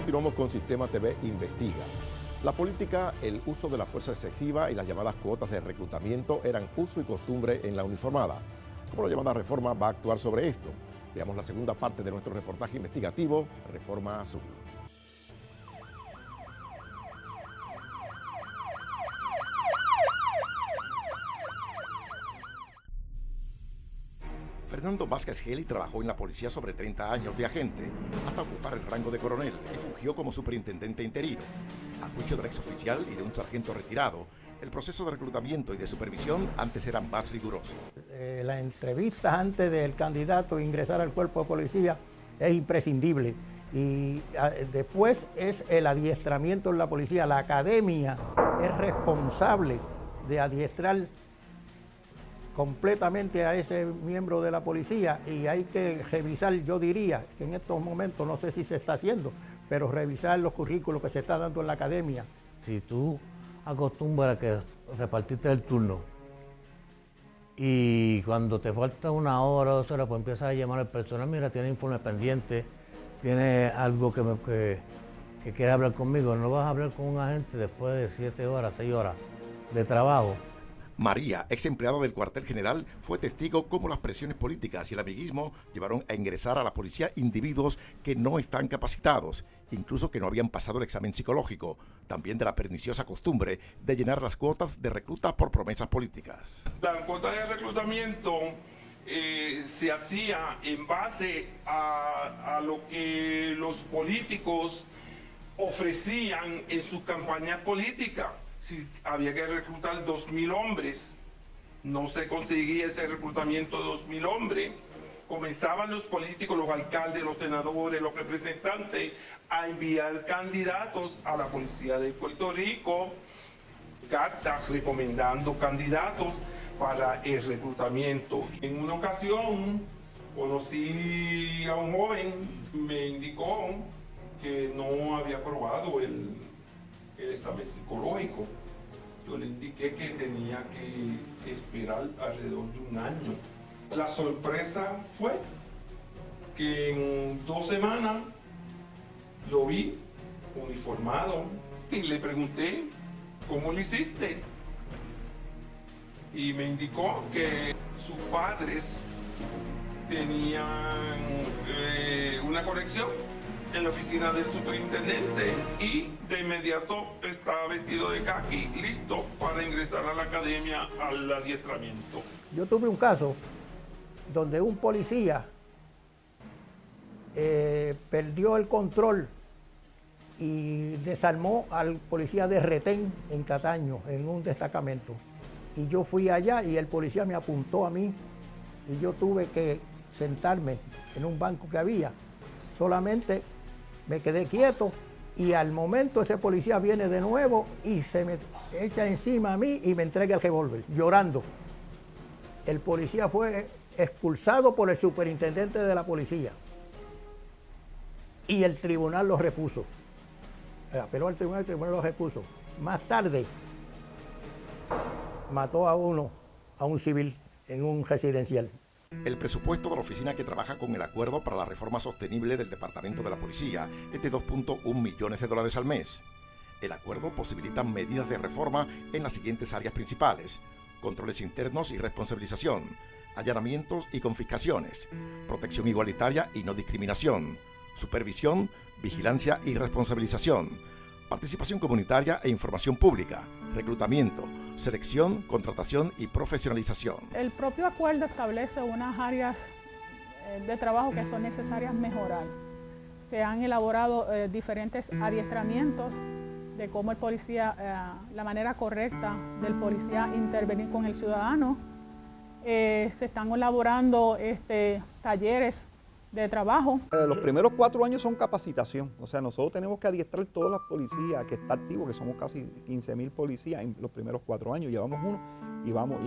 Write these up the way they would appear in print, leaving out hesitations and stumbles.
Continuamos con Sistema TV Investiga. La política, el uso de la fuerza excesiva y las llamadas cuotas de reclutamiento eran uso y costumbre en la uniformada. ¿Cómo la llamada reforma va a actuar sobre esto? Veamos la segunda parte de nuestro reportaje investigativo, Reforma Azul. Fernando Vázquez Geli trabajó en la policía sobre 30 años de agente, hasta ocupar el rango de coronel y fungió como superintendente interino. A juicio del exoficial y de un sargento retirado, el proceso de reclutamiento y de supervisión antes era más riguroso. La entrevista antes del candidato a ingresar al cuerpo de policía es imprescindible. Y después es el adiestramiento en la policía. La academia es responsable de adiestrar completamente a ese miembro de la policía y hay que revisar, yo diría, que en estos momentos no sé si se está haciendo, pero revisar los currículos que se está dando en la academia. Si tú acostumbras a que repartiste el turno y cuando te falta 1 hora o 2 horas, pues empiezas a llamar al personal, mira, tiene informe pendiente, tiene algo que quiere hablar conmigo, no vas a hablar con un agente después de 7 horas, 6 horas de trabajo. María, ex empleada del cuartel general, fue testigo cómo las presiones políticas y el amiguismo llevaron a ingresar a la policía individuos que no están capacitados, incluso que no habían pasado el examen psicológico, también de la perniciosa costumbre de llenar las cuotas de reclutas por promesas políticas. La cuota de reclutamiento se hacía en base a lo que los políticos ofrecían en sus campañas políticas. Si había que reclutar 2.000 hombres, no se conseguía ese reclutamiento de 2.000 hombres. Comenzaban los políticos, los alcaldes, los senadores, los representantes a enviar candidatos a la policía de Puerto Rico, cartas recomendando candidatos para el reclutamiento. En una ocasión conocí a un joven, me indicó que no había aprobado el examen psicológico. Yo le indiqué que tenía que esperar alrededor de 1 año. La sorpresa fue que en 2 semanas lo vi uniformado y le pregunté, ¿cómo lo hiciste? Y me indicó que sus padres tenían una conexión en la oficina del superintendente y de inmediato estaba vestido de caqui, listo para ingresar a la academia al adiestramiento. Yo tuve un caso donde un policía perdió el control y desarmó al policía de retén en Cataño, en un destacamento. Y yo fui allá y el policía me apuntó a mí y yo tuve que sentarme en un banco que había. Solamente me quedé quieto y al momento ese policía viene de nuevo y se me echa encima a mí y me entrega el revólver, llorando. El policía fue expulsado por el superintendente de la policía y el tribunal lo repuso. Apeló al tribunal, el tribunal lo repuso. Más tarde mató a un civil en un residencial. El presupuesto de la oficina que trabaja con el Acuerdo para la Reforma Sostenible del Departamento de la Policía es de $2.1 millones al mes. El acuerdo posibilita medidas de reforma en las siguientes áreas principales: controles internos y responsabilización, allanamientos y confiscaciones, protección igualitaria y no discriminación, supervisión, vigilancia y responsabilización, participación comunitaria e información pública, reclutamiento, selección, contratación y profesionalización. El propio acuerdo establece unas áreas de trabajo que son necesarias mejorar. Se han elaborado diferentes adiestramientos de cómo el policía, la manera correcta del policía intervenir con el ciudadano. Se están elaborando talleres de trabajo. Los primeros 4 años son capacitación, o sea, nosotros tenemos que adiestrar todas las policías que está activo, que somos casi 15.000 policías en los primeros 4 años, llevamos uno y vamos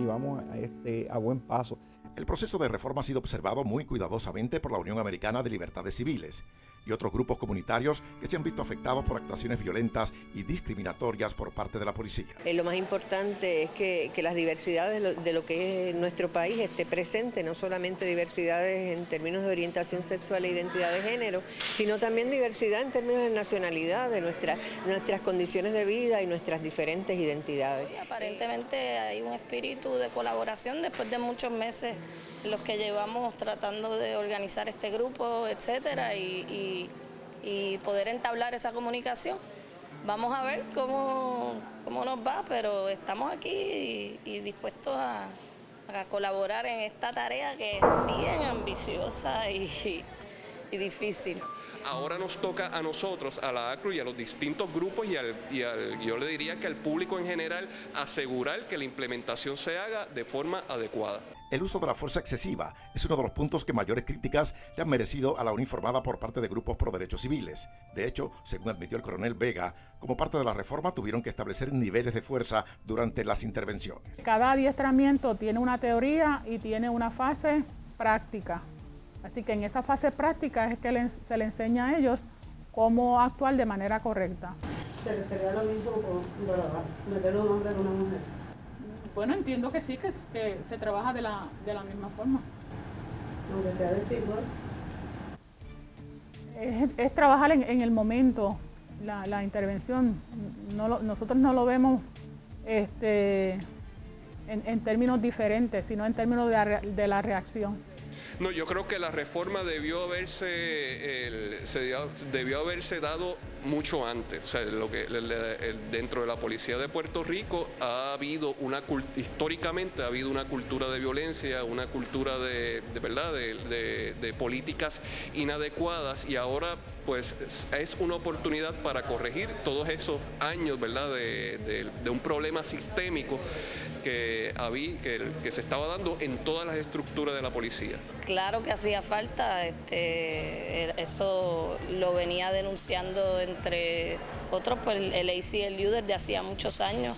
a buen paso. El proceso de reforma ha sido observado muy cuidadosamente por la Unión Americana de Libertades Civiles. y otros grupos comunitarios que se han visto afectados por actuaciones violentas y discriminatorias por parte de la policía. Lo más importante es que las diversidades de lo que es nuestro país esté presente, no solamente diversidades en términos de orientación sexual e identidad de género, sino también diversidad en términos de nacionalidad, de nuestras condiciones de vida y nuestras diferentes identidades. Y aparentemente hay un espíritu de colaboración después de muchos meses en los que llevamos tratando de organizar este grupo, etcétera, y poder entablar esa comunicación. Vamos a ver cómo nos va, pero estamos aquí y dispuestos a colaborar en esta tarea que es bien ambiciosa y difícil. Ahora nos toca a nosotros, a la ACRU y a los distintos grupos yo le diría que al público en general, asegurar que la implementación se haga de forma adecuada. El uso de la fuerza excesiva es uno de los puntos que mayores críticas le han merecido a la uniformada por parte de grupos pro derechos civiles. De hecho, según admitió el coronel Vega, como parte de la reforma tuvieron que establecer niveles de fuerza durante las intervenciones. Cada adiestramiento tiene una teoría y tiene una fase práctica. Así que en esa fase práctica es que se le enseña a ellos cómo actuar de manera correcta. ¿Sería lo mismo meter un hombre en una mujer? Bueno, entiendo que sí, que se trabaja de la misma forma. Aunque sea desigual. Es trabajar en el momento, la intervención. Nosotros no lo vemos en términos diferentes, sino en términos de la reacción. No, yo creo que la reforma debió haberse dado mucho antes. O sea, dentro de la policía de Puerto Rico históricamente ha habido una cultura de violencia, una cultura de políticas inadecuadas, y ahora pues es una oportunidad para corregir todos esos años, ¿verdad?, de un problema sistémico que se estaba dando en todas las estructuras de la policía. Claro que hacía falta, eso lo venía denunciando entre otros pues el ACLU desde hacía muchos años,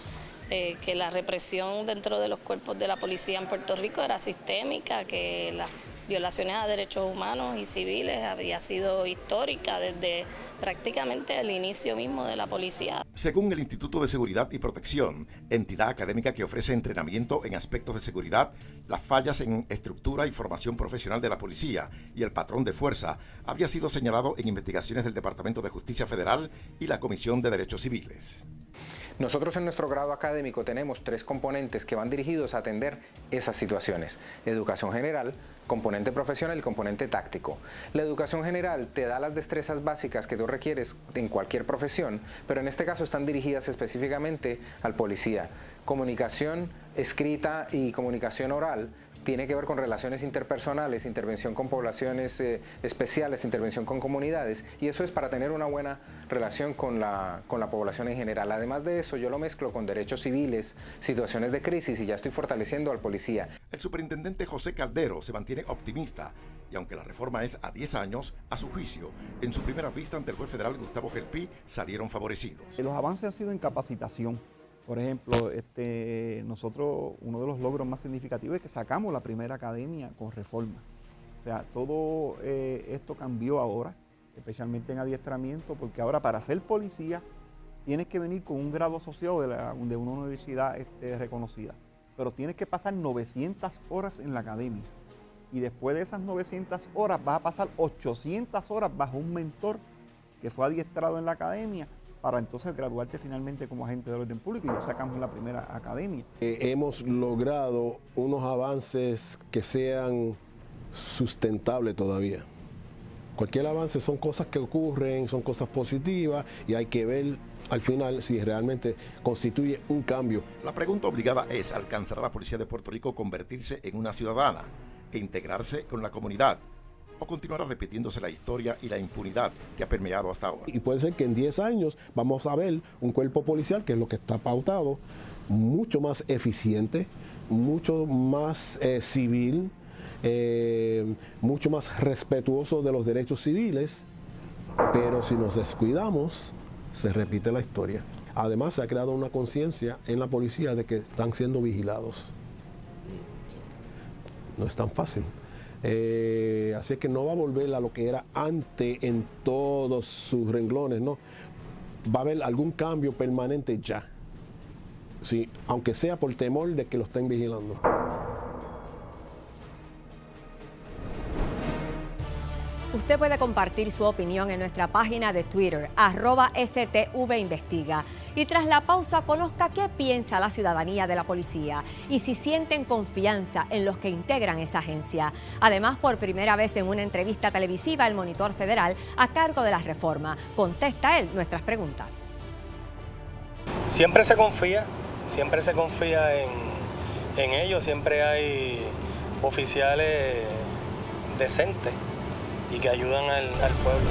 que la represión dentro de los cuerpos de la policía en Puerto Rico era sistémica, que las violaciones a derechos humanos y civiles había sido histórica desde prácticamente el inicio mismo de la policía. Según el Instituto de Seguridad y Protección, entidad académica que ofrece entrenamiento en aspectos de seguridad, las fallas en estructura y formación profesional de la policía y el patrón de fuerza había sido señalado en investigaciones del Departamento de Justicia Federal y la Comisión de Derechos Civiles. Nosotros en nuestro grado académico tenemos 3 componentes que van dirigidos a atender esas situaciones: educación general, componente profesional y componente táctico. La educación general te da las destrezas básicas que tú requieres en cualquier profesión, pero en este caso están dirigidas específicamente al policía. Comunicación escrita y comunicación oral tiene que ver con relaciones interpersonales, intervención con poblaciones especiales, intervención con comunidades, y eso es para tener una buena relación con la población en general. Además de eso, yo lo mezclo con derechos civiles, situaciones de crisis, y ya estoy fortaleciendo al policía. El superintendente José Caldero se mantiene optimista, y aunque la reforma es a 10 años, a su juicio, en su primera vista ante el juez federal Gustavo Gelpi, salieron favorecidos. Los avances han sido en capacitación. Por ejemplo, nosotros, uno de los logros más significativos es que sacamos la primera academia con reforma. O sea, todo esto cambió ahora, especialmente en adiestramiento, porque ahora para ser policía tienes que venir con un grado asociado de una universidad reconocida. Pero tienes que pasar 900 horas en la academia. Y después de esas 900 horas vas a pasar 800 horas bajo un mentor que fue adiestrado en la academia, para entonces graduarte finalmente como agente del orden público, y ya sacamos la primera academia. Hemos logrado unos avances que sean sustentables todavía. Cualquier avance son cosas que ocurren, son cosas positivas, y hay que ver al final si realmente constituye un cambio. La pregunta obligada es: ¿alcanzará la Policía de Puerto Rico convertirse en una ciudadana e integrarse con la comunidad? ¿O continuará repitiéndose la historia y la impunidad que ha permeado hasta ahora? Y puede ser que en 10 años vamos a ver un cuerpo policial, que es lo que está pautado, mucho más eficiente, mucho más civil, mucho más respetuoso de los derechos civiles, pero si nos descuidamos, se repite la historia. Además, se ha creado una conciencia en la policía de que están siendo vigilados. No es tan fácil. Así es que no va a volver a lo que era antes en todos sus renglones, ¿no? Va a haber algún cambio permanente ya, sí, aunque sea por temor de que lo estén vigilando. Usted puede compartir su opinión en nuestra página de Twitter, @STVinvestiga. Y tras la pausa, conozca qué piensa la ciudadanía de la policía y si sienten confianza en los que integran esa agencia. Además, por primera vez en una entrevista televisiva, el monitor federal a cargo de la reforma contesta él nuestras preguntas. Siempre se confía en ellos, siempre hay oficiales decentes y que ayudan al pueblo.